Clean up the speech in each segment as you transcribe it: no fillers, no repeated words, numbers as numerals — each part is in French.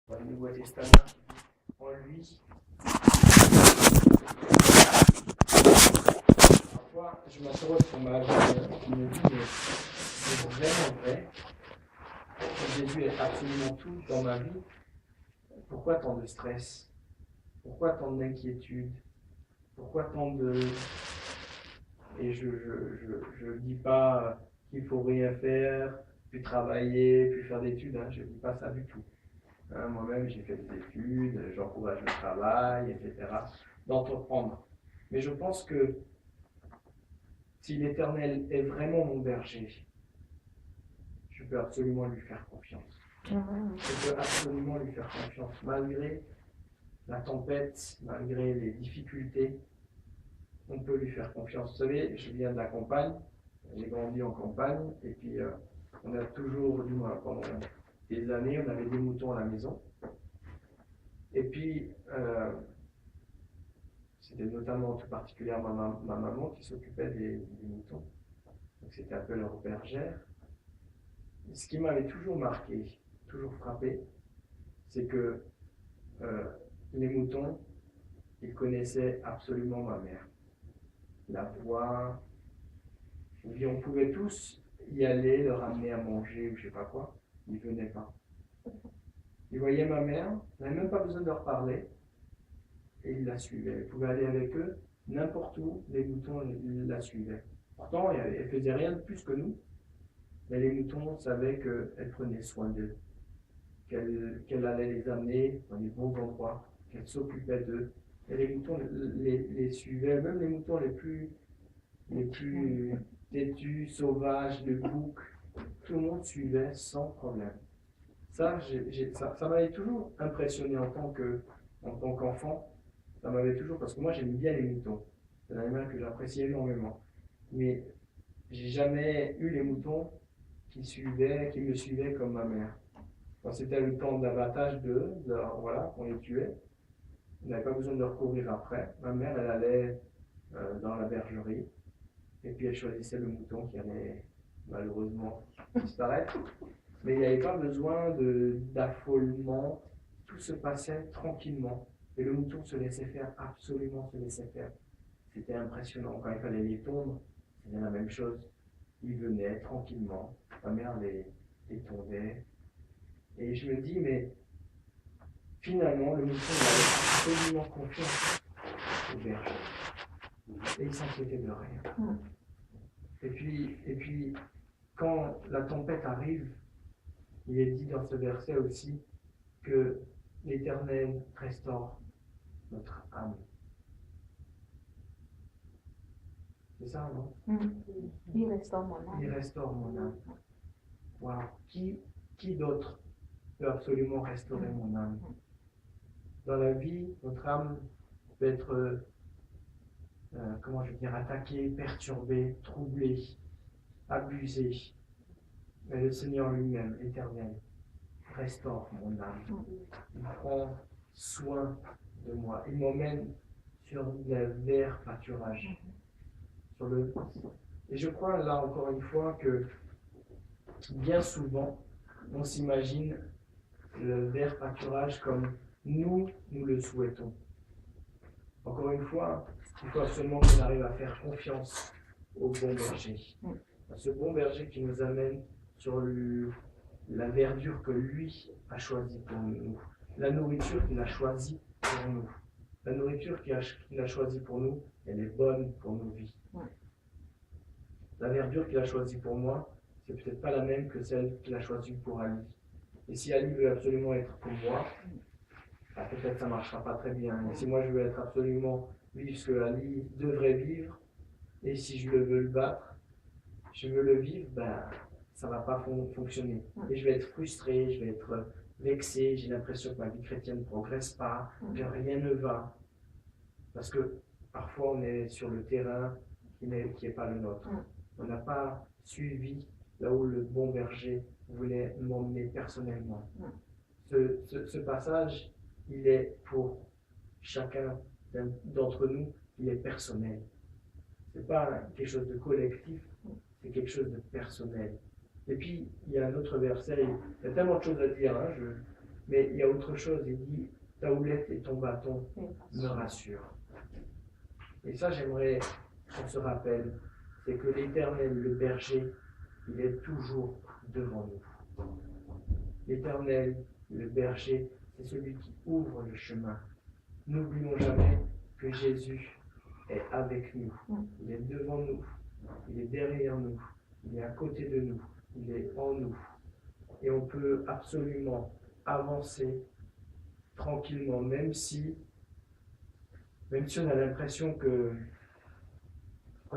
Dans le Nouveau Testament, en lui. Parfois, je m'interroge sur ma vie, je me dis, mais c'est vraiment vrai. Jésus est absolument tout dans ma vie. Pourquoi tant de stress? Pourquoi tant d'inquiétude? Pourquoi tant de... Et je ne dis pas qu'il faut rien faire, puis travailler, puis faire d'études. Je ne dis pas ça du tout. Moi-même, j'ai fait des études, j'encourage le travail, etc. D'entreprendre. Mais je pense que si l'Éternel est vraiment mon berger, je peux absolument lui faire confiance. Je peux absolument lui faire confiance, malgré la tempête, malgré les difficultés. On peut lui faire confiance. Vous savez, je viens de la campagne, j'ai grandi en campagne, et puis on a toujours, du moins pendant des années, on avait des moutons à la maison. Et puis, c'était notamment tout particulièrement ma maman qui s'occupait des moutons. Donc c'était un peu leur bergère. Ce qui m'avait toujours marqué, toujours frappé, c'est que les moutons, ils connaissaient absolument ma mère. La voix, et on pouvait tous y aller, leur amener à manger ou je sais pas quoi. Ils venaient pas. Ils voyaient ma mère, ils n'avaient même pas besoin de leur parler, et ils la suivaient. Ils pouvaient aller avec eux n'importe où, les moutons la suivaient. Pourtant, elle ne faisait rien de plus que nous, mais les moutons savaient qu'elle prenait soin d'eux, qu'elle allait les amener dans les bons endroits, qu'elle s'occupait d'eux. Et les moutons les suivaient, même les moutons les plus têtus, sauvages, de bouc, tout le monde suivait sans problème. Ça m'avait toujours impressionné en tant qu'enfant. Ça m'avait toujours, parce que moi j'aime bien les moutons. C'est un animal que j'apprécie énormément. Mais j'ai jamais eu les moutons qui me suivaient comme ma mère. Quand c'était le temps d'abattage voilà, on les tuait. On n'avait pas besoin de leur courir après. Ma mère, elle allait dans la bergerie. Et puis elle choisissait le mouton qui allait malheureusement disparaître. Mais il n'y avait pas besoin d'affolement. Tout se passait tranquillement. Et le mouton se laissait faire, absolument se laissait faire. C'était impressionnant. Quand il fallait les tondre, c'était la même chose. Ils venaient tranquillement. Ma mère les tondait. Et je me dis, mais finalement, le mouton avait absolument confiance au berger. Et il s'inquiétait de rien. Et puis, quand la tempête arrive, il est dit dans ce verset aussi que l'Éternel restaure notre âme. C'est ça, non? Il restaure mon âme. Il restaure mon âme. Wow. Qui d'autre peut absolument restaurer mon âme? Dans la vie, notre âme peut être, attaquée, perturbée, troublée, abusée. Mais le Seigneur lui-même, l'Éternel, restaure mon âme. Il prend soin de moi. Il m'emmène sur le vert pâturage. Et je crois là encore une fois que bien souvent, on s'imagine le vert pâturage comme nous le souhaitons. Encore une fois, il faut absolument qu'on arrive à faire confiance au bon berger. À ce bon berger qui nous amène sur la verdure que lui a choisie pour nous. La nourriture qu'il a choisie pour nous. La nourriture qu'il a choisie pour nous, elle est bonne pour nos vies. La verdure qu'il a choisie pour moi, c'est peut-être pas la même que celle qu'il a choisie pour Ali. Et si Ali veut absolument être comme moi, peut-être ça ne marchera pas très bien. Et si moi je veux être absolument vivre ce que Ali devrait vivre, et si je veux le battre, je veux le vivre, ça ne va pas fonctionner. Et je vais être frustré, je vais être vexé, j'ai l'impression que ma vie chrétienne ne progresse pas, que rien ne va. Parce que parfois on est sur le terrain qui n'est pas le nôtre. On n'a pas suivi là où le bon berger voulait m'emmener personnellement. Ce passage, il est pour chacun d'entre nous, il est personnel. Ce n'est pas quelque chose de collectif, c'est quelque chose de personnel. Et puis, il y a un autre verset, il y a tellement de choses à dire, Mais il y a autre chose, il dit, ta houlette et ton bâton me rassurent. Et ça, j'aimerais qu'on se rappelle, c'est que l'Éternel, le berger, il est toujours devant nous. L'Éternel, le berger, c'est celui qui ouvre le chemin. N'oublions jamais que Jésus est avec nous. Il est devant nous, il est derrière nous, il est à côté de nous, il est en nous. Et on peut absolument avancer tranquillement, même si on a l'impression qu'on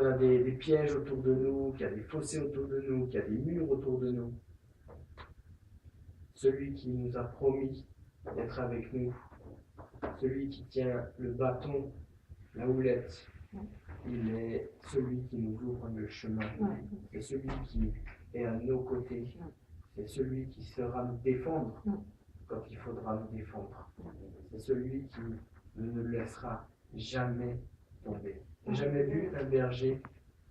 a des pièges autour de nous, qu'il y a des fossés autour de nous, qu'il y a des murs autour de nous. Celui qui nous a promis d'être avec nous, celui qui tient le bâton, la houlette, il est celui qui nous ouvre le chemin. C'est celui qui est à nos côtés. C'est celui qui saura nous défendre quand il faudra nous défendre. C'est celui qui ne nous laissera jamais tomber. J'ai jamais vu un berger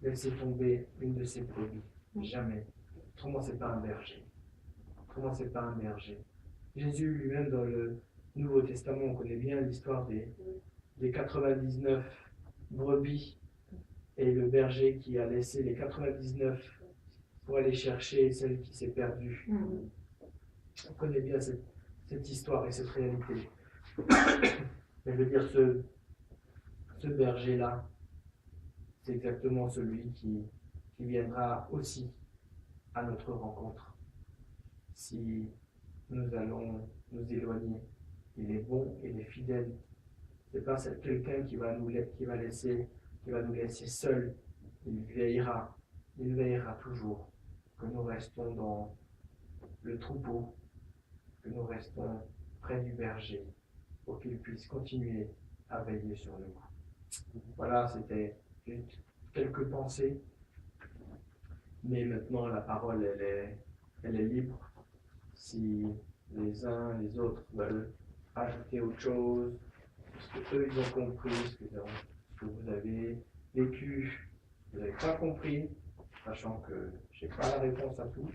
laisser tomber une de ses brebis. Jamais. Autrement, c'est pas un berger. Autrement, c'est pas un berger. Jésus lui-même, dans le Nouveau Testament, on connaît bien l'histoire des 99 brebis et le berger qui a laissé les 99 pour aller chercher celle qui s'est perdue. On connaît bien cette histoire et cette réalité. Mais je veux dire, ce berger-là, c'est exactement celui qui viendra aussi à notre rencontre. Si nous allons nous éloigner, il est bon, il est fidèle. Ce n'est pas quelqu'un qui va nous laisser seuls. Il veillera toujours que nous restons dans le troupeau, que nous restons près du berger, pour qu'il puisse continuer à veiller sur nous. Voilà, c'était juste quelques pensées, mais maintenant la parole, elle est libre. Si les uns, les autres veulent ajouter autre chose, ce que eux ils ont compris, ce que vous avez vécu, vous n'avez pas compris, sachant que je n'ai pas la réponse à tout.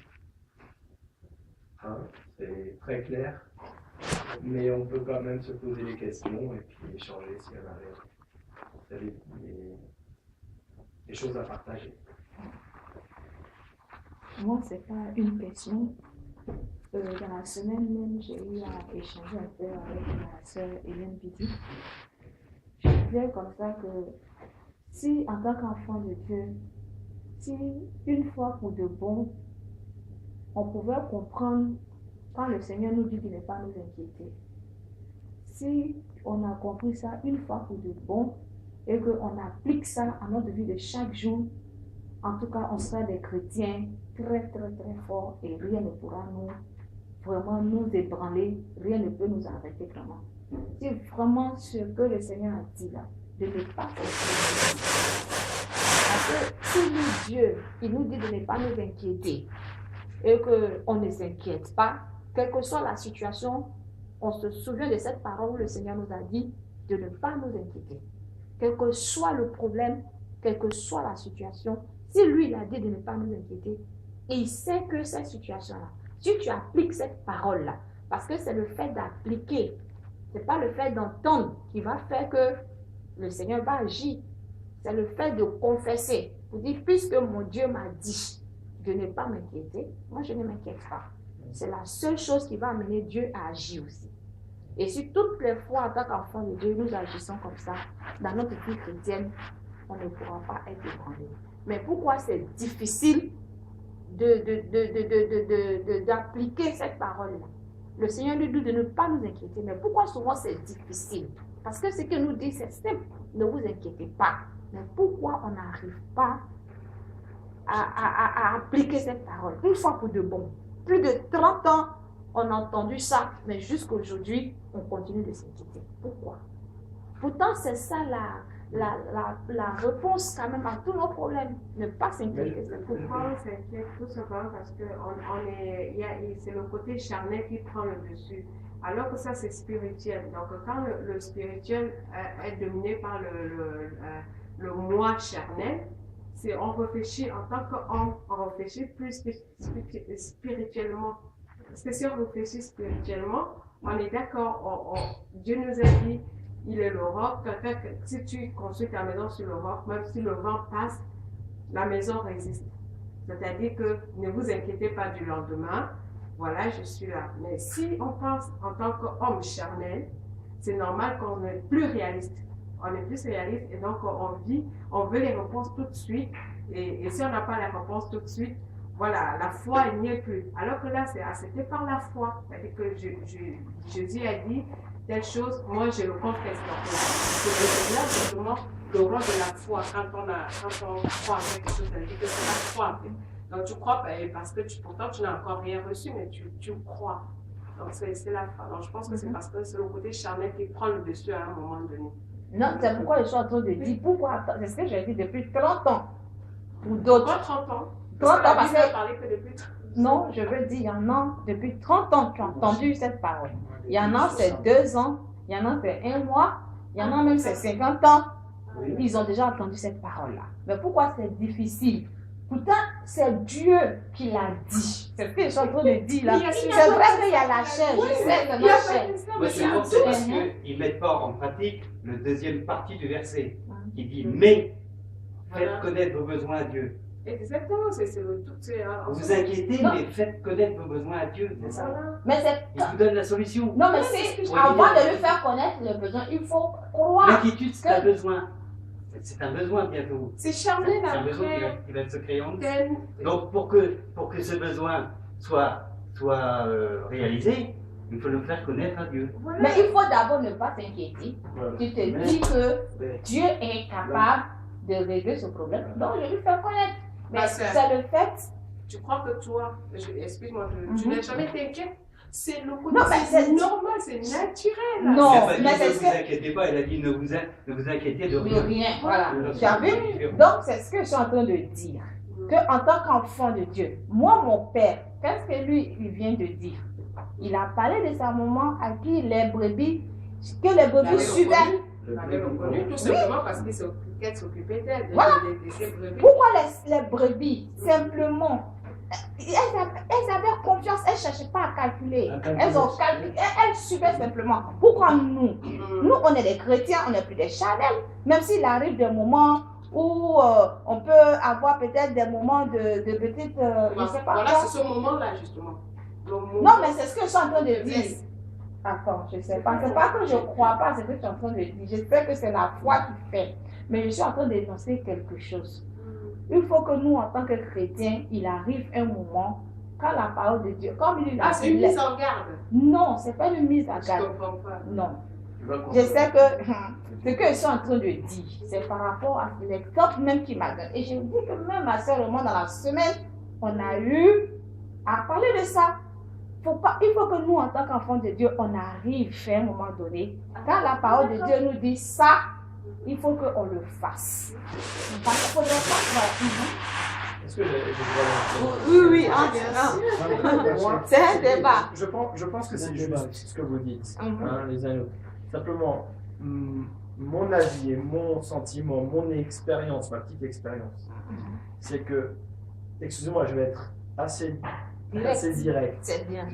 C'est très clair, mais on peut quand même se poser des questions et puis échanger s'il y en a des choses à partager. Moi, ce n'est pas une question. Dans la semaine même, j'ai eu à échanger un peu avec ma soeur Hélène Bidi. Je disais comme ça que si, en tant qu'enfant de Dieu, si une fois pour de bon, on pouvait comprendre quand le Seigneur nous dit de ne pas nous inquiéter. Si on a compris ça une fois pour de bon et qu'on applique ça à notre vie de chaque jour, en tout cas, on sera des chrétiens très, très, très forts et rien ne pourra nous ébranler, rien ne peut nous arrêter vraiment. C'est vraiment ce que le Seigneur a dit là, de ne pas s'inquiéter. Parce que si nous, Dieu, il nous dit de ne pas nous inquiéter et qu'on ne s'inquiète pas, quelle que soit la situation, on se souvient de cette parole où le Seigneur nous a dit de ne pas nous inquiéter. Quel que soit le problème, quelle que soit la situation, si lui il a dit de ne pas nous inquiéter, et il sait que cette situation-là, si tu appliques cette parole-là, parce que c'est le fait d'appliquer, ce n'est pas le fait d'entendre qui va faire que le Seigneur va agir, c'est le fait de confesser. Vous dites, puisque mon Dieu m'a dit de ne pas m'inquiéter, moi je ne m'inquiète pas. C'est la seule chose qui va amener Dieu à agir aussi. Et si toutes les fois, en tant qu'enfant de Dieu, nous agissons comme ça, dans notre vie chrétienne, on ne pourra pas être ébranlé. Mais pourquoi c'est difficile d'appliquer cette parole-là? Le Seigneur nous dit de ne pas nous inquiéter. Mais pourquoi souvent c'est difficile? Parce que ce que nous dit, c'est simple. Ne vous inquiétez pas. Mais pourquoi on n'arrive pas à appliquer cette parole? Une fois pour de bon. Plus de 30 ans, on a entendu ça, mais jusqu'aujourd'hui, on continue de s'inquiéter. Pourquoi? Pourtant, c'est ça la réponse quand même à tous nos problèmes. Ne pas s'inquiéter. Pourquoi on s'inquiète? Tout simplement parce que c'est le côté charnel qui prend le dessus. Alors que ça, c'est spirituel. Donc, quand le spirituel est dominé par le moi charnel, on réfléchit en tant qu'homme, on réfléchit plus spirituellement. Parce que si on réfléchit spirituellement, On est d'accord, Dieu nous a dit, il est le roc. Si tu construis ta maison sur le roc, même si le vent passe, la maison résiste. C'est-à-dire que ne vous inquiétez pas du lendemain. Voilà, je suis là. Mais si on pense en tant qu'homme charnel, c'est normal qu'on est plus réaliste. On est plus réaliste et donc on veut les réponses tout de suite. Et si on n'a pas la réponse tout de suite, voilà, la foi n'y est plus. Alors que là, c'est accepté par la foi. C'est-à-dire que Jésus a dit telle chose, moi je le confesse. C'est là justement le rôle de la foi. Quand on croit en quelque chose, ça veut dire que c'est la foi. Donc tu crois parce que pourtant tu n'as encore rien reçu, mais tu crois. Donc c'est la foi. Donc je pense que c'est parce que c'est le côté charnel qui prend le dessus à un moment donné. Non, c'est pourquoi je suis en train de dire, pourquoi, c'est ce que j'ai dit depuis 30 ans. Ou d'autres. Pourquoi 30 ans? 30 ans parce que... parlé que depuis 30 ans. Non, je veux dire, il y en a depuis 30 ans qui ont entendu cette parole. Il y en a, c'est 2 ans. Il y en a, c'est 1 mois. Il y en a même, c'est 50 ans. Ils ont déjà entendu cette parole-là. Mais pourquoi c'est difficile? Pourtant, c'est Dieu qui l'a dit. C'est ce que je suis en train de dire là. C'est vrai qu'il y a la chair. Je sais que la chair. Moi, je pense que c'est parce qu'ils ne mettent pas en pratique le deuxième partie du verset qui dit mais faites connaître vos besoins à Dieu. Exactement, c'est le tout. Vous vous inquiétez, mais faites connaître vos besoins à Dieu. C'est ça. Mais c'est... Il vous donne la solution. Non, mais c'est avant de lui faire connaître le besoin, il faut croire. L'inquiétude, c'est un besoin. C'est un besoin bientôt. C'est charnel C'est un besoin qui va se créer en nous. Donc pour que ce besoin soit réalisé, il faut le faire connaître à Dieu. Voilà. Mais il faut d'abord ne pas s'inquiéter. Voilà. Tu te dis que Dieu est capable de régler ce problème. Donc je lui fais connaître. Mais c'est le fait. Tu crois que toi, excuse-moi, tu n'as jamais été inquiet? C'est le côté, Non, c'est normal, c'est naturel. Non, mais mais c'est ne ce vous inquiétez pas, elle a dit ne vous inquiétez de de rien. rien. Voilà. Tu as vu? Donc, Donc c'est ce que je suis en train de dire. Que en tant qu'enfant de Dieu, moi, mon père, qu'est-ce que lui, il vient de dire? Il a parlé de sa maman à qui les brebis, que les brebis suivaient. Il avait reconnu tout simplement parce qu'elle s'occupait d'elle, de ses brebis. Pourquoi les brebis, simplement, elles avaient confiance, elles ne cherchaient pas à calculer. Elles ont calculé, elles suivaient simplement. Pourquoi nous? Nous, on est des chrétiens, on n'est plus des charnels. Même s'il arrive des moments où on peut avoir peut-être des moments de petite, je ne sais pas. Voilà, c'est ce moment-là, justement. Non, mais c'est ce que je suis en train de dire. Attends, je ne sais pas. C'est pas que je ne crois pas, c'est ce que je suis en train de dire. Je sais que c'est la foi qui fait. Mais je suis en train d'énoncer quelque chose. Il faut que nous, en tant que chrétiens, il arrive un moment, quand la parole de Dieu, comme il a dit. C'est une mise en garde. Non, ce n'est pas une mise en garde. Je ne comprends pas. Non. Je sais que ce que je suis en train de dire, c'est par rapport à l'exemple même qui m'a donné. Et je dis que même ma soeur et moi, dans la semaine, on a eu à parler de ça. Il faut que nous, en tant qu'enfants de Dieu, on arrive à un moment donné. Quand la parole de Dieu nous dit ça, il faut qu'on le fasse. Parce qu'il faut le faire. Est-ce que j'ai Oui, c'est un débat. Je pense que c'est juste ce que vous dites, les uns et les autres. Simplement, mon avis et mon sentiment, mon expérience, ma petite expérience, c'est que, excusez-moi, je vais être assez direct. C'est bien.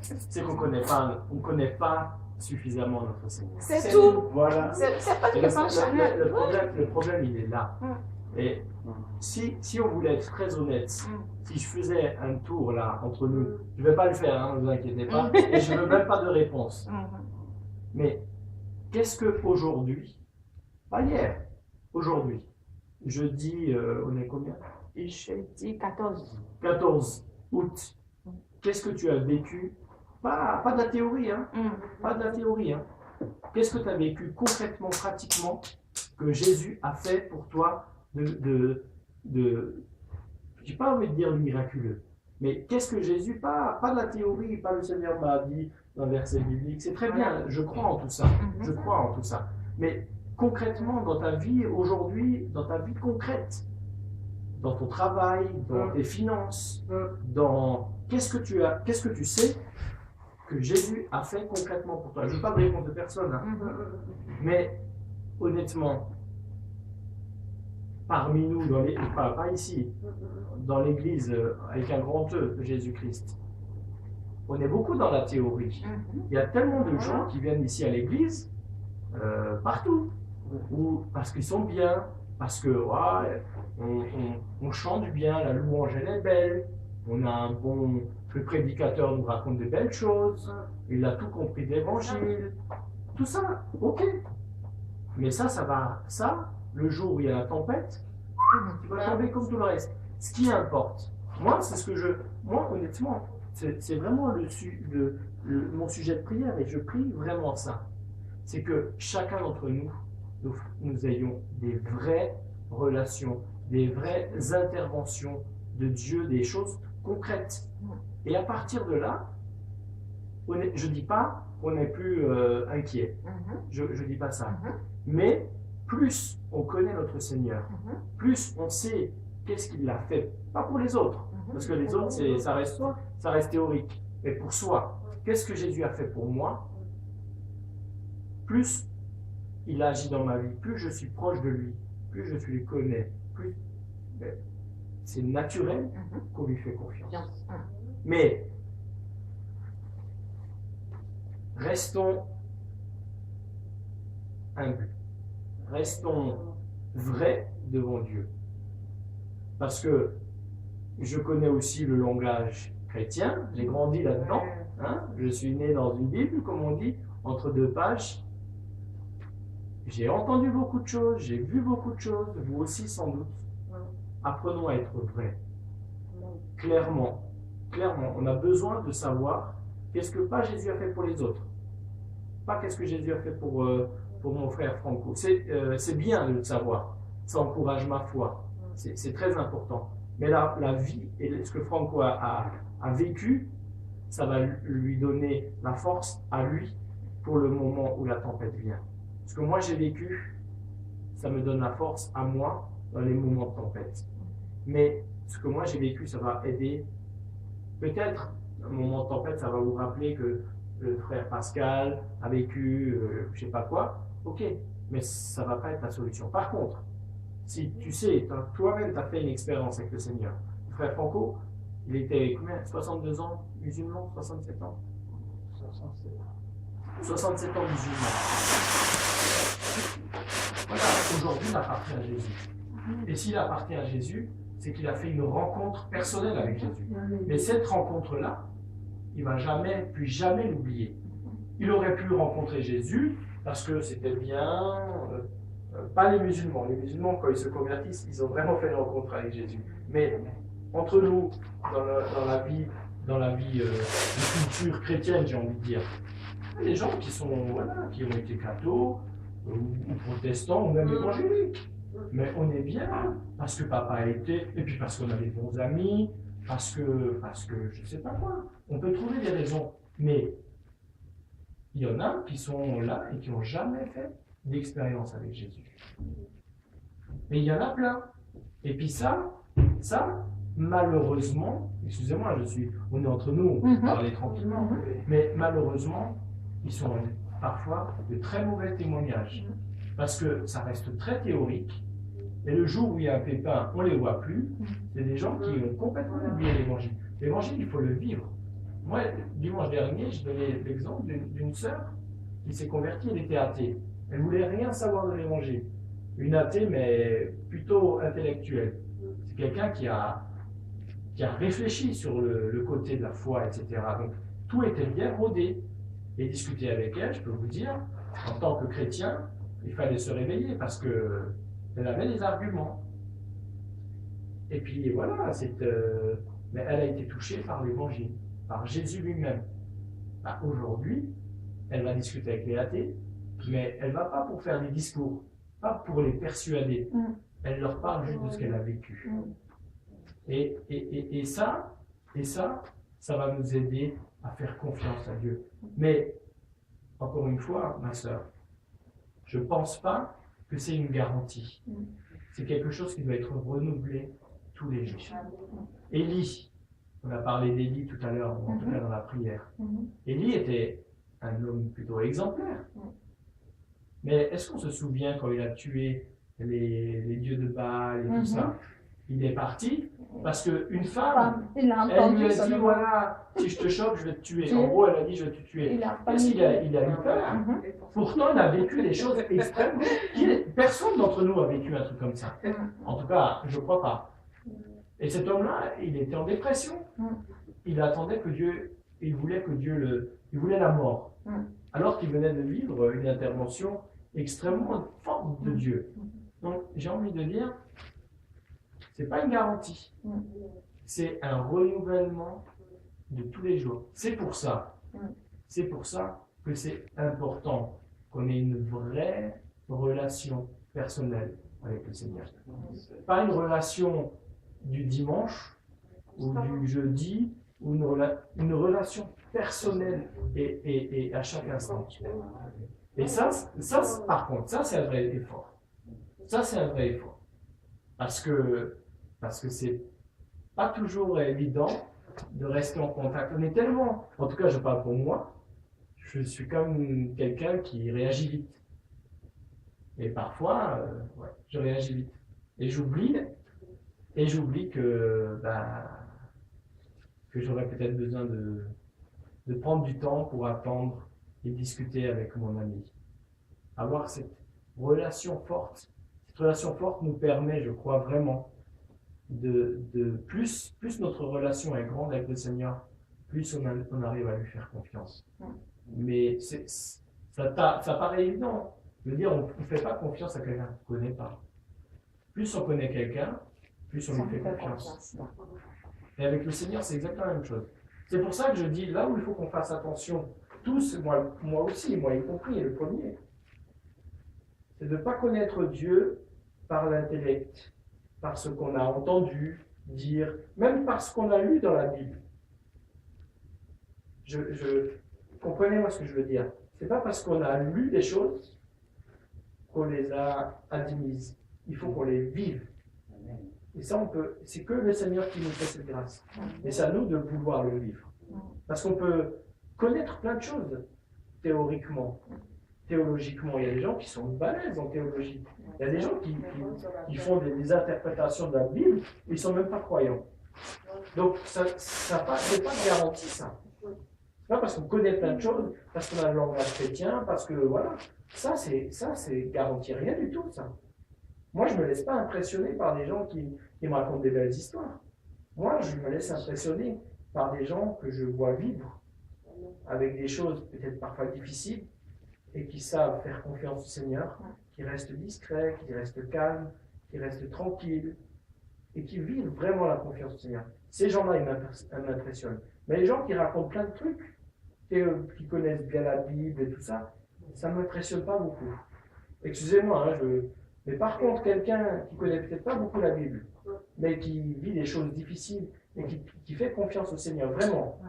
C'est qu'on ne connaît pas suffisamment notre Seigneur. C'est tout. Voilà. C'est pas une question charnelle. Le problème, il est là. Et si on voulait être très honnête, si je faisais un tour là entre nous, je ne vais pas le faire, ne vous inquiétez pas, et je ne veux même pas de réponse. Mais qu'est-ce qu'aujourd'hui, pas hier, aujourd'hui, jeudi, on est combien? Jeudi 14. 14 août. Qu'est-ce que tu as vécu? Pas de la théorie, pas de la théorie. Qu'est-ce que tu as vécu concrètement, pratiquement, que Jésus a fait pour toi je n'ai pas envie de dire miraculeux, mais qu'est-ce que Jésus, pas de la théorie, pas le Seigneur m'a dit dans un verset biblique, c'est très bien, je crois en tout ça, mais concrètement dans ta vie aujourd'hui, dans ta vie concrète, dans ton travail, dans tes finances, dans qu'est-ce que tu sais que Jésus a fait concrètement pour toi. Je ne veux pas de réponse de personne, mais honnêtement, parmi nous, pas ici, dans l'église avec un grand E de Jésus-Christ, on est beaucoup dans la théorie. Il y a tellement de gens qui viennent ici à l'église, partout, ou parce qu'ils sont bien, parce que on chante bien, la louange elle est belle, on a un bon, le prédicateur nous raconte de belles choses, il a tout compris de l'évangile, tout ça, ok. Mais ça va, le jour où il y a la tempête, tu vas tomber comme tout le reste. Ce qui importe, moi, c'est ce que moi, honnêtement, c'est vraiment mon sujet de prière, et je prie vraiment ça. C'est que chacun d'entre nous ayons des vraies relations, des vraies interventions de Dieu, des choses concrètes. Et à partir de là, je ne dis pas qu'on n'est plus inquiet. Je ne dis pas ça. Mais plus on connaît notre Seigneur, plus on sait qu'est-ce qu'il a fait. Pas pour les autres, parce que les autres, ça reste théorique. Mais pour soi, qu'est-ce que Jésus a fait pour moi? Plus il agit dans ma vie, plus je suis proche de lui, plus je le connais, plus c'est naturel qu'on lui fait confiance. Mais restons humbles, restons vrais devant Dieu. Parce que je connais aussi le langage chrétien, j'ai grandi là-dedans, je suis né dans une Bible, comme on dit, entre deux pages. J'ai entendu beaucoup de choses, j'ai vu beaucoup de choses, vous aussi sans doute. Apprenons à être vrais. Clairement, on a besoin de savoir qu'est-ce que pas Jésus a fait pour les autres. Pas qu'est-ce que Jésus a fait pour mon frère Franco. C'est bien de le savoir, ça encourage ma foi, c'est très important. Mais la vie et ce que Franco a vécu, ça va lui donner la force à lui pour le moment où la tempête vient. Ce que moi j'ai vécu, ça me donne la force à moi dans les moments de tempête. Mais ce que moi j'ai vécu, ça va aider. Peut-être, un moment de tempête, ça va vous rappeler que le frère Pascal a vécu, je sais pas quoi. Ok, mais ça va pas être la solution. Par contre, si tu sais, toi-même, tu as fait une expérience avec le Seigneur. Le frère Franco, il était combien? 62 ans musulman, 67 ans 67 ans musulman. Voilà, aujourd'hui, il appartient à Jésus. Et s'il appartient à Jésus, c'est qu'il a fait une rencontre personnelle avec Jésus. Mais cette rencontre-là, il ne va plus jamais l'oublier. Il aurait pu rencontrer Jésus parce que c'était bien, pas les musulmans. Les musulmans, quand ils se convertissent, ils ont vraiment fait une rencontre avec Jésus. Mais entre nous, dans la vie de culture chrétienne, j'ai envie de dire, il y a des gens qui ont été cathos, ou protestants, ou même évangéliques. Mais on est bien, parce que papa a été, et puis parce qu'on a des bons amis, parce que je ne sais pas quoi. On peut trouver des raisons, mais il y en a qui sont là et qui n'ont jamais fait d'expérience avec Jésus. Mais il y en a plein. Et puis ça, malheureusement, excusez-moi, on est entre nous, on peut parler tranquillement, mais malheureusement, ils sont parfois de très mauvais témoignages. Parce que ça reste très théorique, et le jour où il y a un pépin, on ne les voit plus. C'est des gens qui ont complètement oublié l'évangile. L'évangile, il faut le vivre. Moi, dimanche dernier, je donnais l'exemple d'une sœur qui s'est convertie, elle était athée. Elle ne voulait rien savoir de l'évangile. Une athée, mais plutôt intellectuelle. C'est quelqu'un qui a réfléchi sur le côté de la foi, etc. Donc, tout était bien rodé. Et discuter avec elle, je peux vous dire, en tant que chrétien, il fallait se réveiller parce qu'elle avait des arguments. Et puis voilà, mais elle a été touchée par l'évangile, par Jésus lui-même. Aujourd'hui, elle va discuter avec les athées, mais elle ne va pas pour faire des discours, pas pour les persuader. Elle leur parle juste de ce qu'elle a vécu. Et ça va nous aider à faire confiance à Dieu. Mais, encore une fois, ma sœur, je ne pense pas que c'est une garantie. C'est quelque chose qui doit être renouvelé tous les jours. Élie, on a parlé d'Élie tout à l'heure, en tout cas dans la prière. Élie était un homme plutôt exemplaire. Mais est-ce qu'on se souvient quand il a tué les dieux de Baal et tout ça? Il est parti parce qu'une femme, Il a elle entendu lui a dit, seulement. voilà, si je te chope, je vais te tuer. En gros, elle a dit, je vais te tuer. Il a pas Qu'est-ce mis- qu'il a, il a eu peur. Mhm. Pourtant, il a vécu des choses extrêmes. Personne d'entre nous a vécu un truc comme ça. En tout cas, je ne crois pas. Et cet homme-là, il était en dépression. Il attendait que Dieu, il voulait que Dieu il voulait la mort. Alors qu'il venait de vivre une intervention extrêmement forte de Dieu. Donc, j'ai envie de dire, c'est pas une garantie. C'est un renouvellement de tous les jours. C'est pour ça que c'est important qu'on ait une vraie relation personnelle avec le Seigneur. Pas une relation du dimanche ou du jeudi, ou une relation personnelle et à chaque instant. Et ça, par contre, ça c'est un vrai effort. Ça c'est un vrai effort. Parce que c'est pas toujours évident de rester en contact. On est tellement, en tout cas je parle pour moi, je suis comme quelqu'un qui réagit vite. Et parfois, ouais, je réagis vite. Et j'oublie que j'aurais peut-être besoin de prendre du temps pour attendre et discuter avec mon ami. Avoir cette relation forte. Cette relation forte nous permet, je crois vraiment, de plus notre relation est grande avec le Seigneur, plus on arrive à lui faire confiance. Mais ça paraît évident de dire on ne fait pas confiance à quelqu'un qu'on ne connaît pas. Plus on connaît quelqu'un, plus on lui fait confiance. Et avec le Seigneur, c'est exactement la même chose. C'est pour ça que je dis, là où il faut qu'on fasse attention, tous, moi aussi, moi y compris, le premier, c'est de ne pas connaître Dieu par l'intellect, par ce qu'on a entendu dire, même par ce qu'on a lu dans la Bible. Comprenez-moi ce que je veux dire. C'est pas parce qu'on a lu des choses qu'on les a admises. Il faut qu'on les vive. Et ça, c'est que le Seigneur qui nous fait cette grâce. Et c'est à nous de vouloir le vivre. Parce qu'on peut connaître plein de choses théoriquement, théologiquement. Il y a des gens qui sont balèzes en théologie. Il y a des gens qui font des interprétations de la Bible, ils ne sont même pas croyants. Donc, c'est pas garanti, ça. C'est pas parce qu'on connaît plein de choses, parce qu'on a le langage chrétien, parce que voilà. Ça, c'est garanti rien du tout, ça. Moi, je ne me laisse pas impressionner par des gens qui me racontent des belles histoires. Moi, je me laisse impressionner par des gens que je vois vivre avec des choses peut-être parfois difficiles et qui savent faire confiance au Seigneur, qui restent discrets, qui restent calmes, qui restent tranquilles et qui vivent vraiment la confiance au Seigneur. Ces gens-là, ils m'impressionnent. Mais les gens qui racontent plein de trucs, qui connaissent bien la Bible et tout ça, ça ne m'impressionne pas beaucoup. Excusez-moi, mais par contre, quelqu'un qui ne connaît peut-être pas beaucoup la Bible, mais qui vit des choses difficiles et qui fait confiance au Seigneur, vraiment,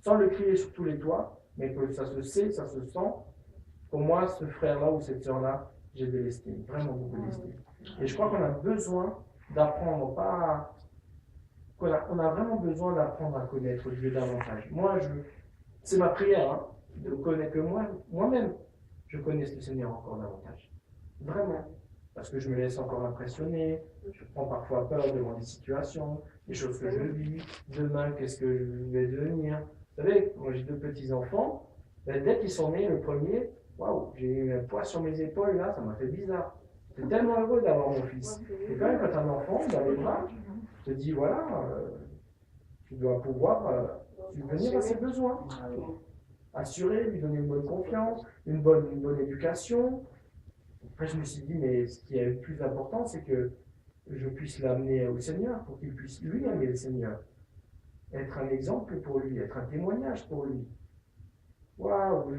sans le crier sur tous les toits, mais que ça se sait, ça se sent, pour moi, ce frère-là ou cette sœur-là, j'ai de l'estime, vraiment beaucoup d'estime. Et je crois qu'on a besoin d'apprendre, on a vraiment besoin d'apprendre à connaître Dieu davantage. Moi, c'est ma prière, hein, de connaître que moi-même, je connaisse le Seigneur encore davantage. Vraiment. Parce que je me laisse encore impressionner, je prends parfois peur devant des situations, des choses que je vis, demain, qu'est-ce que je vais devenir. Vous savez, moi j'ai 2 petits-enfants, dès qu'ils sont nés, le premier, waouh, j'ai eu un poids sur mes épaules, là, ça m'a fait bizarre. J'étais tellement heureux d'avoir mon fils. Et quand même, quand tu as un enfant dans les bras, tu te dis, voilà, tu dois pouvoir subvenir à ses besoins. Assurer, lui donner une bonne confiance, une bonne éducation. Après, je me suis dit, mais ce qui est le plus important, c'est que je puisse l'amener au Seigneur, pour qu'il puisse lui aimer le Seigneur. Être un exemple pour lui, être un témoignage pour lui. Waouh,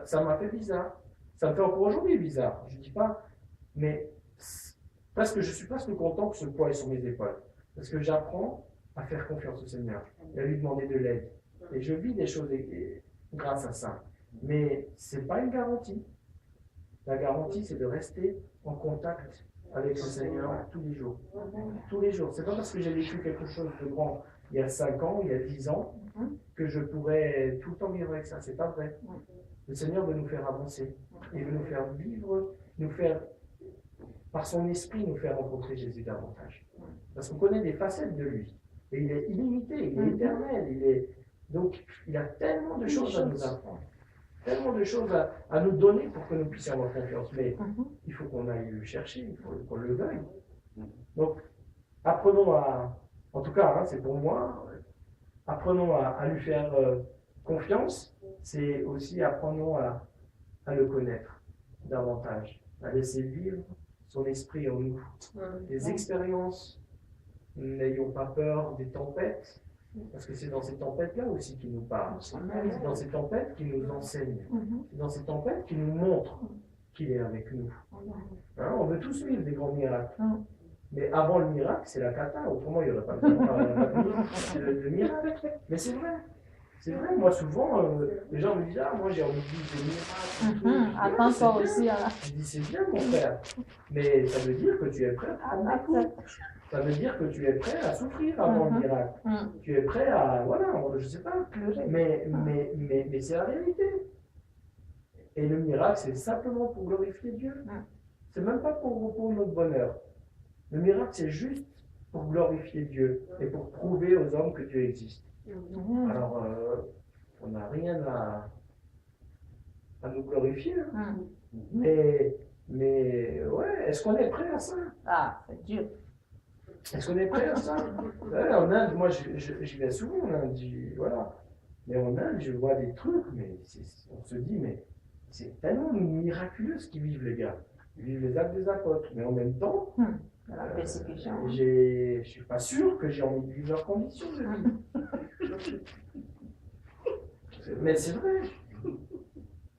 ça m'a fait bizarre. Ça me fait encore aujourd'hui bizarre, je ne dis pas, mais parce que je suis presque content que ce poids est sur mes épaules. Parce que j'apprends à faire confiance au Seigneur et à lui demander de l'aide. Et je vis des choses grâce à ça. Mais ce n'est pas une garantie. La garantie, c'est de rester en contact avec le Seigneur tous les jours. Tous les jours. Ce n'est pas parce que j'ai vécu quelque chose de grand il y a 5 ans, il y a 10 ans, que je pourrais tout le temps vivre avec ça. Ce n'est pas vrai. Le Seigneur veut nous faire avancer. Il veut nous faire vivre, par son esprit, nous faire rencontrer Jésus davantage. Parce qu'on connaît des facettes de lui. Et il est illimité, il est éternel, donc il a tellement de choses à nous apprendre, tellement de choses à nous donner pour que nous puissions avoir confiance. Mais il faut qu'on aille le chercher, il faut qu'on le veuille. Donc, apprenons en tout cas, c'est pour moi, apprenons à lui faire confiance. C'est aussi apprenons à le connaître davantage, à laisser vivre son esprit en nous. Les expériences, n'ayons pas peur des tempêtes, parce que c'est dans ces tempêtes-là aussi qu'il nous parle. C'est dans ces tempêtes qu'il nous enseigne. C'est dans ces tempêtes qu'il nous montre qu'il est avec nous. Hein, on veut tous vivre des grands miracles. Mais avant le miracle, c'est la cata. Autrement, il n'y aurait pas de miracle. Mais c'est vrai. C'est vrai, moi souvent, les gens me disent, ah, moi j'ai envie de vivre des miracles. Attends-toi aussi. Je dis, c'est bien mon frère. Mais ça veut dire que tu es prêt à prendre des coups. Ça veut dire que tu es prêt à souffrir avant le miracle. Tu es prêt à, voilà, je ne sais pas. Mais c'est la réalité. Et le miracle, c'est simplement pour glorifier Dieu. C'est même pas pour notre bonheur. Le miracle, c'est juste pour glorifier Dieu et pour prouver aux hommes que Dieu existe. Alors, on n'a rien à nous glorifier. Mais ouais, est-ce qu'on est prêt à ça? Ah, c'est Dieu. Est-ce qu'on est prêt à ça? En Inde, moi, je vais souvent en Inde, voilà. Mais en Inde, je vois des trucs, mais on se dit, mais c'est tellement miraculeux ce qu'ils vivent, les gars. Ils vivent les actes des apôtres. Mais en même temps, la persécution. Je ne suis pas sûr que j'ai envie de vivre leurs conditions de vie. Mais c'est vrai.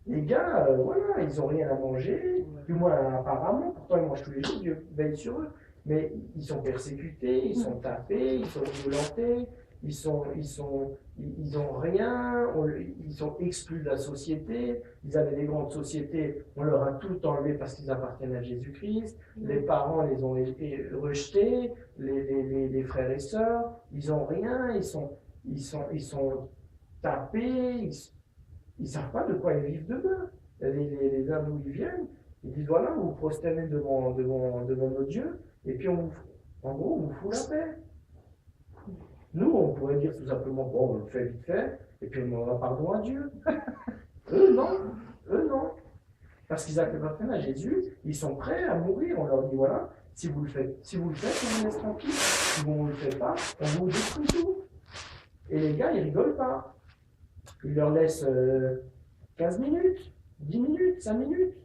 Les gars, voilà, ils n'ont rien à manger, du moins apparemment, pourtant ils mangent tous les jours, Dieu veille sur eux. Mais ils sont persécutés, ils sont tapés, ils sont violentés, ils ont rien, ils sont exclus de la société. Ils avaient des grandes sociétés, on leur a tout enlevé parce qu'ils appartiennent à Jésus-Christ. Les parents les ont rejetés, les frères et sœurs, ils ont rien, ils sont tapés, ils savent pas de quoi ils vivent demain. Les Indes où ils viennent, ils disent voilà, vous vous prosternez devant nos dieux, et puis en gros, on vous fout la paix. Nous, on pourrait dire tout simplement, bon, on le fait vite fait, et puis on demandera pardon à Dieu. Eux, non. Parce qu'ils appartiennent à Jésus, ils sont prêts à mourir. On leur dit, voilà, si vous le faites, on vous laisse tranquille. Si vous ne le faites pas, on vous détruit tout. Et les gars, ils rigolent pas. Ils leur laissent 15 minutes, 10 minutes, 5 minutes.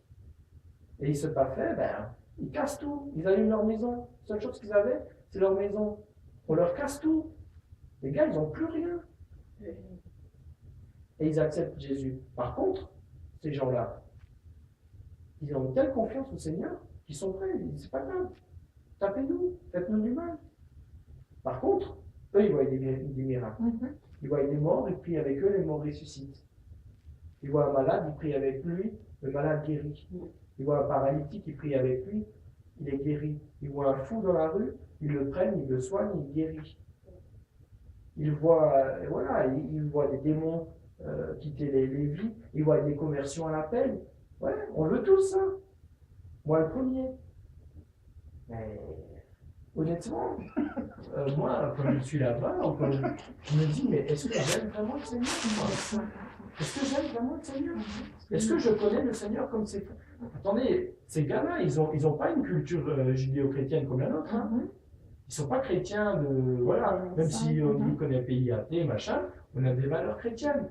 Et ils ne sont pas faits, ils cassent tout. Ils allument leur maison. La seule chose qu'ils avaient, c'est leur maison. On leur casse tout. Les gars, ils n'ont plus rien. Et ils acceptent Jésus. Par contre, ces gens-là, ils ont telle confiance au Seigneur qu'ils sont prêts. Ils disent, c'est pas grave. Tapez-nous, faites-nous du mal. Par contre, eux, ils voient des miracles. Ils voient des morts, ils prient avec eux, les morts ressuscitent. Ils voient un malade, ils prient avec lui, le malade guérit. Ils voient un paralytique, ils prient avec lui, il est guéri. Ils voient un fou dans la rue, ils le prennent, ils le soignent, il guérit. Ils voient, ils voient des démons quitter les vies, ils voient des conversions à l'appel. Ouais, on veut tous ça. Moi le premier. Mais honnêtement, moi, quand je suis là-bas, je me dis, mais est-ce que j'aime vraiment le Seigneur? Est-ce que j'aime vraiment le Seigneur? Est-ce que je connais le Seigneur comme c'est? Attendez, ces gars-là, ils ont pas une culture judéo-chrétienne comme la nôtre. Hein. Ils sont pas chrétiens voilà, même si on dit qu'on est un pays athée, machin, on a des valeurs chrétiennes.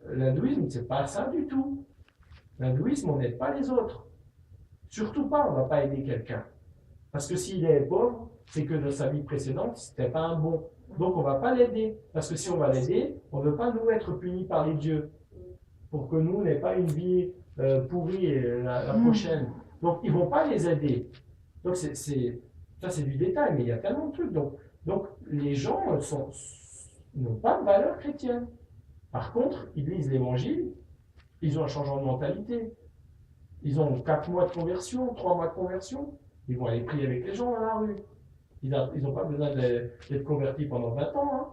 L'hindouisme, c'est pas ça du tout. L'hindouisme, on n'aide pas les autres. Surtout pas, on va pas aider quelqu'un. Parce que s'il est pauvre, c'est que dans sa vie précédente, c'était pas un bon. Donc on va pas l'aider. Parce que si on va l'aider, on veut pas nous être punis par les dieux. Pour que nous n'ayons pas une vie pourrie la prochaine. Donc ils vont pas les aider. Donc ça c'est du détail, mais il y a tellement de trucs. Donc les gens n'ont pas de valeur chrétienne. Par contre, ils lisent l'évangile, ils ont un changement de mentalité. Ils ont 4 mois de conversion, 3 mois de conversion. Ils vont aller prier avec les gens dans la rue. Ils n'ont pas besoin d'être convertis pendant 20 ans. Hein.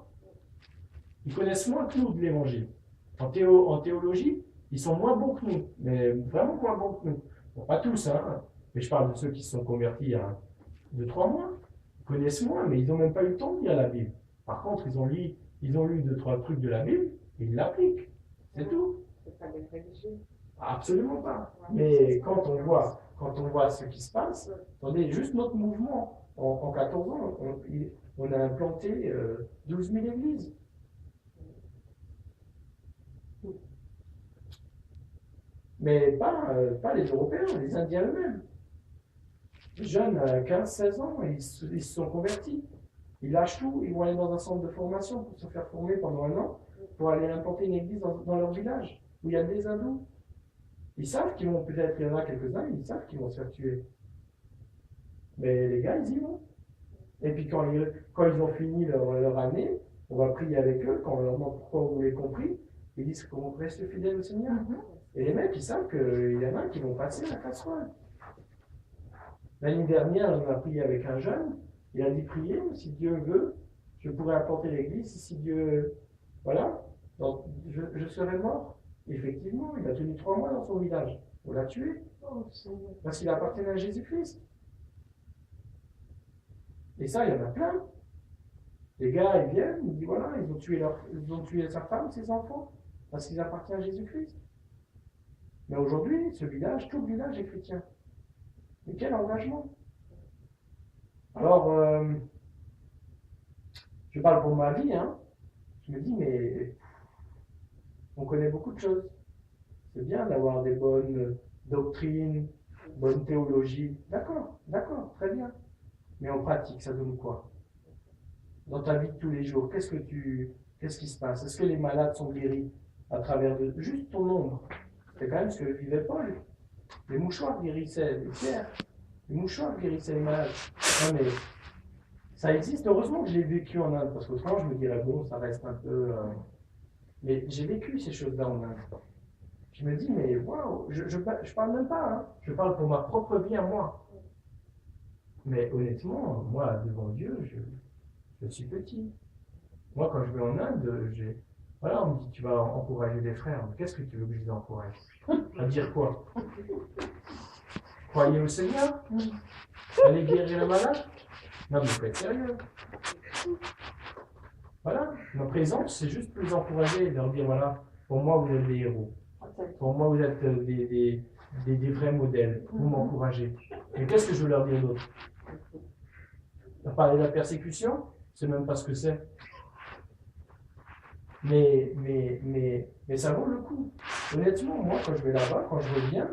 Ils connaissent moins que nous de l'évangile. En théologie, ils sont moins bons que nous, mais vraiment moins bons que nous. Bon, pas tous, hein. Mais je parle de ceux qui se sont convertis il y a 2-3 mois. Ils connaissent moins, mais ils n'ont même pas eu le temps de lire la Bible. Par contre, ils ont lu 2-3 trucs de la Bible et ils l'appliquent. C'est tout. C'est pas des religieux. Absolument pas. Mais quand on voit ce qui se passe, attendez, juste notre mouvement, en 14 ans, on a implanté 12 000 églises. Mais pas les Européens, les Indiens eux-mêmes. Les jeunes à 15-16 ans, ils se sont convertis. Ils lâchent tout, ils vont aller dans un centre de formation pour se faire former pendant 1 an, pour aller implanter une église dans leur village, où il y a des hindous. Ils savent qu'ils vont, peut-être, il y en a quelques-uns, ils savent qu'ils vont se faire tuer. Mais les gars, ils y vont. Et puis quand ils ont fini leur année, on va prier avec eux, quand on leur demande pourquoi vous l'avez compris, ils disent qu'on reste fidèle au Seigneur. Et les mecs, ils savent qu'il y en a qui vont passer la casserole. L'année dernière, on a prié avec un jeune, il a dit prier, si Dieu veut, je pourrais apporter l'église, si Dieu... Voilà, donc je serai mort. Effectivement, il a tenu 3 mois dans son village. On l'a tué. Parce qu'il appartenait à Jésus-Christ. Et ça, il y en a plein. Les gars, ils viennent, ils disent voilà, ils ont tué sa femme, ses enfants, parce qu'ils appartiennent à Jésus-Christ. Mais aujourd'hui, ce village, tout le village est chrétien. Mais quel engagement! Alors, je parle pour ma vie, hein. Je me dis, mais on connaît beaucoup de choses. C'est bien d'avoir des bonnes doctrines, bonne théologie. D'accord, très bien. Mais en pratique, ça donne quoi? Dans ta vie de tous les jours, qu'est-ce qui se passe? Est-ce que les malades sont guéris à travers juste ton ombre? C'est quand même ce que vivait Paul. Les mouchoirs guérissaient les pierres. Les mouchoirs guérissaient les malades. Non mais, ça existe. Heureusement que je l'ai vécu en Inde, parce qu'autrement je me dirais, bon, ça reste un peu... Mais j'ai vécu ces choses-là en Inde. Je me dis, mais waouh, je parle même pas, hein. Je parle pour ma propre vie à moi. Mais honnêtement, moi, devant Dieu, je suis petit. Moi, quand je vais en Inde, voilà, on me dit, tu vas encourager des frères. Qu'est-ce que tu veux que je les encourage? À dire quoi? Croyez au Seigneur? Allez guérir les malades? Non, mais faut être sérieux. Voilà, ma présence, c'est juste pour les encourager et leur dire, voilà, pour moi, vous êtes des héros. Pour moi, vous êtes des vrais modèles. Vous m'encouragez. Mais qu'est-ce que je veux leur dire d'autre? On a parlé de la persécution, c'est même pas ce que c'est. Mais ça vaut le coup. Honnêtement, moi, quand je vais là-bas, quand je reviens,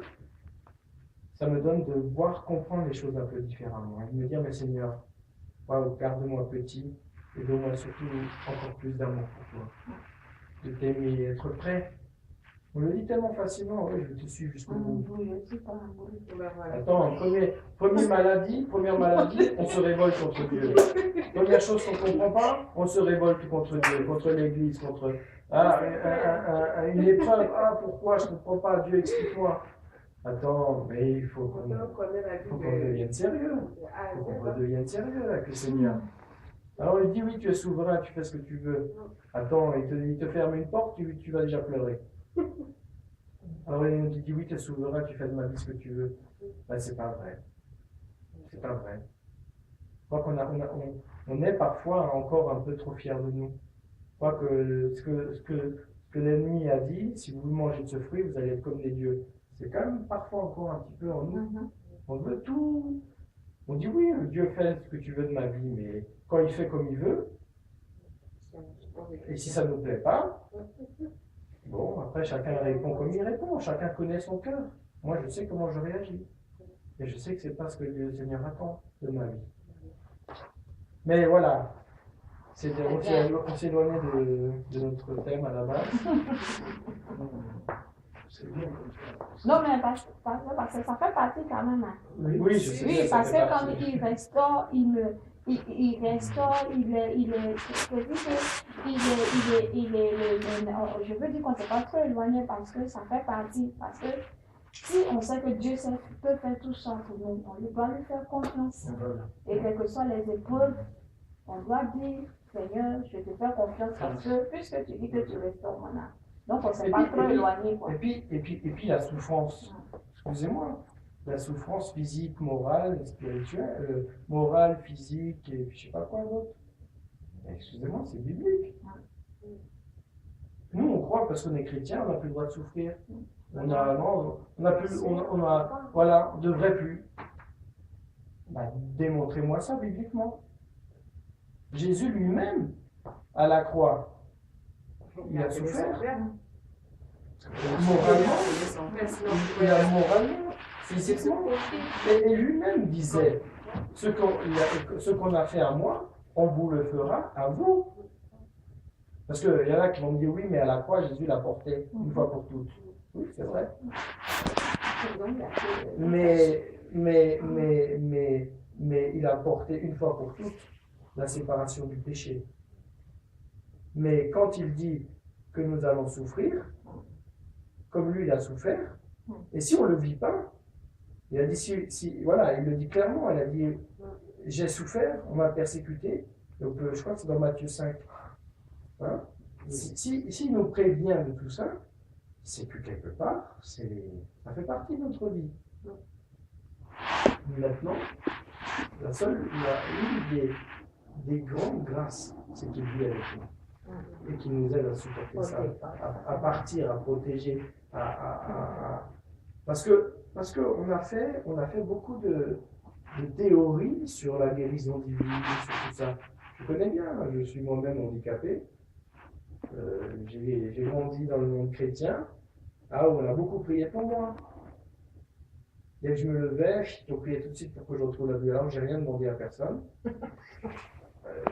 ça me donne de voir comprendre les choses un peu différemment. Et de me dire, mais Seigneur, wow, garde-moi petit et donne-moi surtout encore plus d'amour pour toi. De t'aimer, être prêt. On le dit tellement facilement, oui, je te suis jusqu'au bout. Attends, première maladie, on se révolte contre Dieu. Première chose qu'on ne comprend pas, on se révolte contre Dieu, contre l'Église, contre une épreuve. Ah, pourquoi je ne comprends pas? Dieu, explique-moi. Attends, mais il faut qu'on devienne sérieux. Il faut qu'on redevienne sérieux avec le Seigneur. Alors il dit, oui, tu es souverain, tu fais ce que tu veux. Attends, il te ferme une porte, tu vas déjà pleurer. Alors il nous dit, oui, tu es souverain, tu fais de ma vie ce que tu veux. Ben, c'est pas vrai. C'est pas vrai. Je crois qu'on est parfois encore un peu trop fiers de nous. Je crois que ce que l'ennemi a dit, si vous mangez de ce fruit, vous allez être comme des dieux. C'est quand même parfois encore un petit peu en nous. On veut tout. On dit oui, Dieu fait ce que tu veux de ma vie, mais quand il fait comme il veut, et si ça ne nous plaît pas, bon, après chacun répond comme il répond, chacun connaît son cœur. Moi je sais comment je réagis. Et je sais que c'est pas ce que le Seigneur attend de ma vie. Mais voilà, on s'est éloigné de notre thème à la base. C'est bien comme ça. Non, mais parce que ça fait partie quand même. Hein. Oui, je sais. Oui, parce que quand il restaure, je veux dire qu'on ne s'est pas trop éloigné parce que ça fait partie. Parce que si on sait que Dieu peut faire tout ça pour nous, on doit lui faire confiance. Et quelles que soient les épreuves, on doit dire, Seigneur, je te fais confiance parce que puisque tu dis que tu restaures mon âme. Donc on ne s'est pas trop éloigné. Et puis la souffrance, excusez-moi, la souffrance physique, morale, spirituelle, morale, physique et je sais pas quoi d'autre. Excusez-moi, c'est biblique. Nous, on croit parce qu'on est chrétien, on n'a plus le droit de souffrir. On devrait plus. Bah, démontrez-moi ça bibliquement. Jésus lui-même, à la croix, il a souffert. Moralement, physiquement. Et lui-même disait, ce qu'on a fait à moi, on vous le fera à vous. Parce qu'il y en a qui vont me dire, oui, mais à la croix, Jésus l'a porté une fois pour toutes. Oui, c'est vrai. Mais il a porté une fois pour toutes la séparation du péché. Mais quand il dit que nous allons souffrir, comme lui il a souffert, et si on ne le vit pas, il a dit, voilà, il le dit clairement, il a dit, j'ai souffert, on m'a persécuté, donc je crois que c'est dans Matthieu 5. Voilà. S'il nous prévient de tout ça, c'est que quelque part, ça fait partie de notre vie. Maintenant, l'une des grandes grâces, c'est qu'il vit avec nous et qu'il nous aide à supporter ça, à partir, à protéger, parce qu'on a fait beaucoup de théories sur la guérison divine, sur tout ça. Je connais bien, je suis moi-même handicapé. J'ai grandi dans le monde chrétien, on a beaucoup prié pour moi. Dès que je me levais, je priais tout de suite pour que je retrouve la vue. Alors, j'ai rien demandé à personne. Je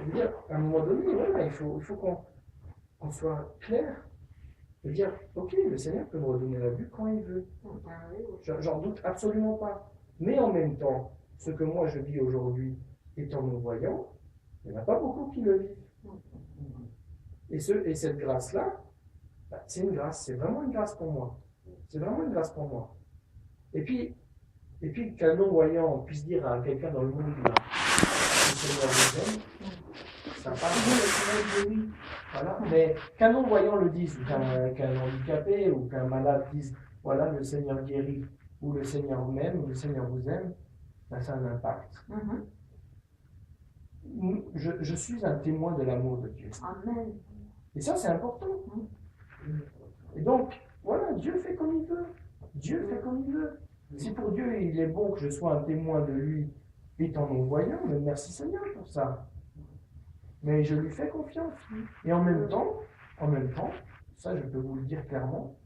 veux dire, à un moment donné, voilà, il faut qu'on soit clair. De dire, ok, le Seigneur peut me redonner la vue quand il veut. J'en doute absolument pas. Mais en même temps, ce que moi je vis aujourd'hui, étant non-voyant, il n'y en a pas beaucoup qui le vivent. Et cette grâce-là, c'est une grâce, c'est vraiment une grâce pour moi. C'est vraiment une grâce pour moi. Et puis qu'un non-voyant puisse dire à quelqu'un dans le monde, le Seigneur vous aime, ça parle de oui. Voilà. Mais qu'un non-voyant le dise, ou qu'un handicapé, ou qu'un malade dise, voilà, le Seigneur guérit, ou le Seigneur m'aime, ou le Seigneur vous aime, ça a un impact. Je suis un témoin de l'amour de Dieu. Amen. Et ça, c'est important. Et donc, voilà, Dieu fait comme il veut. Dieu fait comme il veut. Si pour Dieu, il est bon que je sois un témoin de lui, étant non-voyant, mais merci Seigneur pour ça. Mais je lui fais confiance. Et en même temps, ça je peux vous le dire clairement,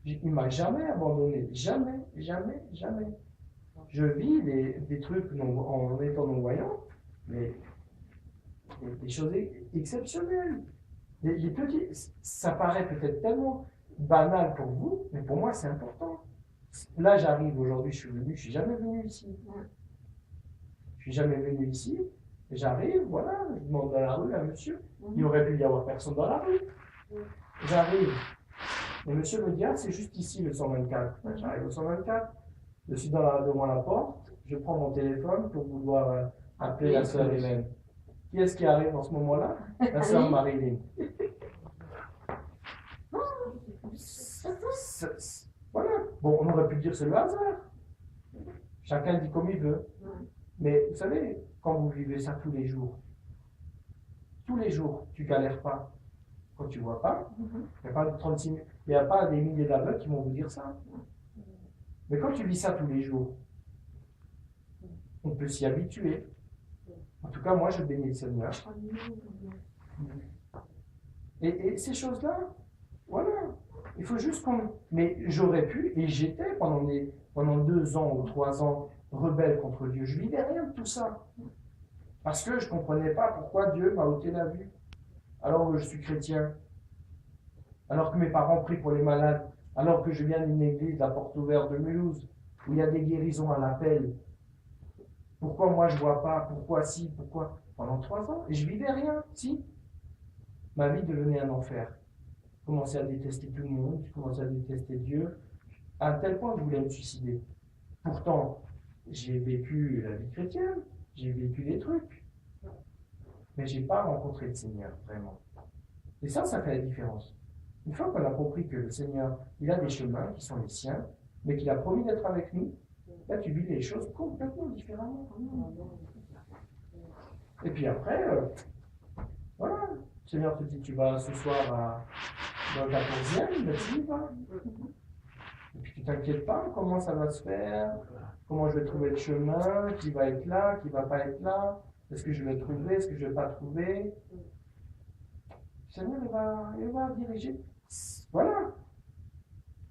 il ne m'a jamais abandonné. Jamais. Je vis des trucs en étant non-voyant, mais des choses exceptionnelles. Les petits, ça paraît peut-être tellement banal pour vous, mais pour moi c'est important. Là j'arrive aujourd'hui, je suis jamais venu ici. J'arrive, voilà, je demande dans la rue à un monsieur, il aurait pu y avoir personne dans la rue. J'arrive, et monsieur me dit, c'est juste ici le 124. J'arrive au 124, je suis devant la porte, je prends mon téléphone pour vouloir appeler la sœur Hélène. Qui est-ce qui arrive en ce moment-là? La sœur Marilyn. Voilà. Bon, on aurait pu dire c'est le hasard. Chacun dit comme il veut. Mais vous savez, quand vous vivez ça tous les jours, tu ne galères pas. Quand tu ne vois pas, il n'y a pas des milliers d'aveugles qui vont vous dire ça. Mais quand tu vis ça tous les jours, on peut s'y habituer. En tout cas, moi, je bénis le Seigneur. Et ces choses-là, voilà. Il faut juste qu'on... Mais j'aurais pu, et j'étais pendant 2 ans ou 3 ans rebelle contre Dieu. Je vivais rien de tout ça. Parce que je ne comprenais pas pourquoi Dieu m'a ôté la vue. Alors que je suis chrétien. Alors que mes parents prient pour les malades. Alors que je viens d'une église, la Porte Ouverte de Mulhouse, où il y a des guérisons à l'appel. Pourquoi moi je ne vois pas? Pourquoi si? Pourquoi? Pendant 3 ans. Et je vivais rien. Si. Ma vie devenait un enfer. Je commençais à détester tout le monde. Je commençais à détester Dieu. À tel point que je voulais me suicider. Pourtant, j'ai vécu la vie chrétienne. J'ai vécu des trucs. Mais je n'ai pas rencontré le Seigneur, vraiment. Et ça fait la différence. Une fois qu'on a compris que le Seigneur, il a des chemins qui sont les siens, mais qu'il a promis d'être avec nous, Là, tu vis les choses complètement différemment. Et puis après, voilà, le Seigneur te dit, tu vas ce soir dans le 14e, ben tu y vas. Et puis tu t'inquiètes pas, comment ça va se faire, comment je vais trouver le chemin, qui va être là, qui va pas être là, est-ce que je vais trouver, est-ce que je vais pas trouver. Le Seigneur, il va diriger. Voilà.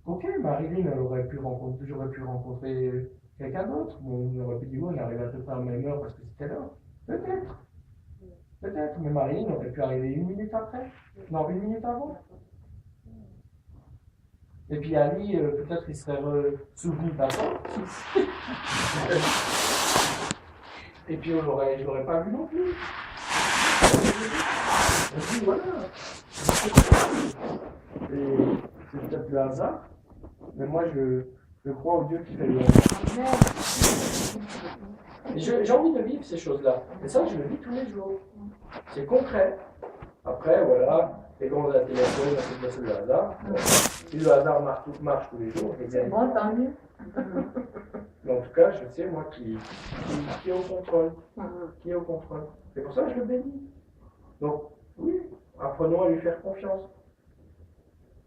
Ok, Marilyn, j'aurais pu rencontrer quelqu'un d'autre. Bon, on aurait pu dire, on arrive à peu près à la même heure parce que c'était l'heure. Peut-être, mais Marilyn aurait pu arriver 1 minute après. Non, 1 minute avant. Et puis Ali, peut-être il serait souvenu d'attendre. Et puis je l'aurais pas vu non plus. Et puis voilà. Et c'est peut-être le hasard, mais moi je crois au Dieu qui fait le hasard. J'ai envie de vivre ces choses-là. Et ça, je le vis tous les jours. C'est concret. Après, voilà, les grands intellectuels, c'est le hasard. Bon, si le hasard marche tous les jours, c'est bon, tant mieux. Mais en tout cas, je sais, moi, qui est au contrôle. Qui est au contrôle. C'est pour ça que je le bénis. Donc, oui, apprenons à lui faire confiance.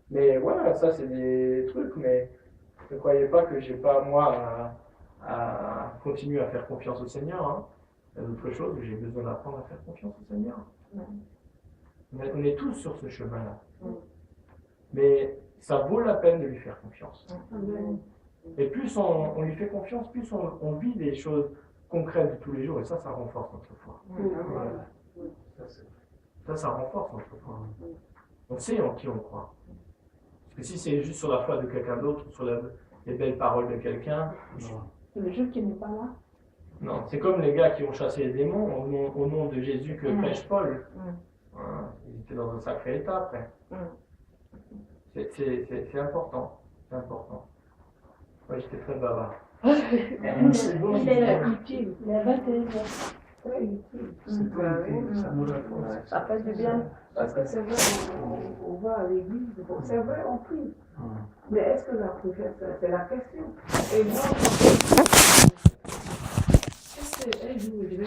Mais voilà, ça, c'est des trucs, mais ne croyez pas que j'ai pas, moi, à continuer à faire confiance au Seigneur. Hein. Il y a d'autres choses où j'ai besoin d'apprendre à faire confiance au Seigneur. On est tous sur ce chemin-là. Mais ça vaut la peine de lui faire confiance. Et plus on lui fait confiance, plus on vit des choses concrètes de tous les jours. Et ça renforce notre foi. Voilà. Ça renforce notre foi. On sait en qui on croit. Parce que si c'est juste sur la foi de quelqu'un d'autre, sur les belles paroles de quelqu'un... C'est le jeu qui n'est pas là. Non, c'est comme les gars qui ont chassé les démons au nom de Jésus que prêche Paul. Ils étaient dans un sacré état après. C'est important. C'est important. Moi, j'étais très bavard. C'est bon. Il est utile. Il est 21 ans. Très utile. C'est très utile. Ça nous raconte. Ça fait du bien. Parce que c'est vrai, on va à l'église. C'est vrai, on prie. Mais est-ce que la prière, c'est la question. Et moi, qu'est-ce qu'un jour, je vais